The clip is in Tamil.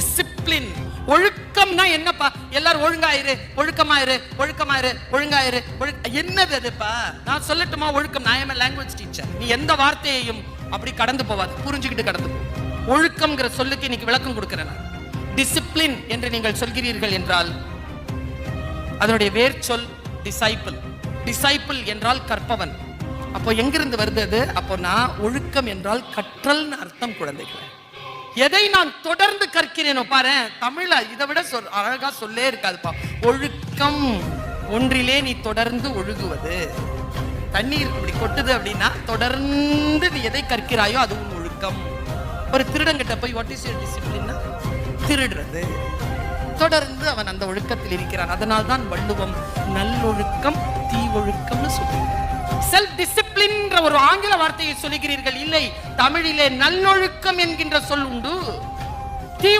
டிசிப்ளின். ஒழுக்கம்னா என்னப்பா? எல்லாரும் ஒழுங்காயிரு, ஒழுக்கமாயிரு, ஒழுக்கமாயிரு, ஒழுங்காயிரு. என்னது அதுப்பா? நான் சொல்லட்டுமா ஒழுக்கம்? நான் லாங்குவேஜ் டீச்சர். நீ எந்த வார்த்தையையும் அப்படி கடந்து போவாது, புரிஞ்சுக்கிட்டு கடந்து போ. ஒழுக்கம்ங்கிற சொல்லுக்கு இன்னைக்கு விளக்கம் கொடுக்கிறேன். டிசிப்ளின் என்று நீங்கள் சொல்கிறீர்கள் என்றால் அதனுடைய வேர் சொல் டிசைபிள். டிசைபிள் என்றால் கற்பவன். அப்போ எங்கிருந்து வருது அது? அப்போ நான் ஒழுக்கம் என்றால் கற்றல்னு அர்த்தம் குழந்தைகள். எதை நான் தொடர்ந்து கற்கிறேனோ பாரு, தமிழ்ல இதை விட அழகா சொல்லே இருக்காதுப்பா. ஒழுக்கம் ஒன்றிலே நீ தொடர்ந்து ஒழுகுவது. தண்ணீர் இப்படி கொட்டுது அப்படின்னா தொடர்ந்து நீ எதை கற்கிறாயோ அது உன் ஒழுக்கம். ஒரு திருடங்கிட்ட போய் வாட் இஸ் யுவர் டிசிப்ளின்? திருடுறது. தொடர்ந்து அவன் அந்த ஒழுக்கத்தில் இருக்கிறான். அதனால் தான் வள்ளுவம் நல்லொழுக்கம் தீ ஒழுக்கம்னு சொல்லுங்க. செல்ஃப் டிசிப்ளின் ஒரு ஆங்கில வார்த்தையை சொல்லுகிறீர்கள். இல்லை, தமிழிலே நல்லொழுக்கம் என்கின்ற சொல் உண்டு. தீ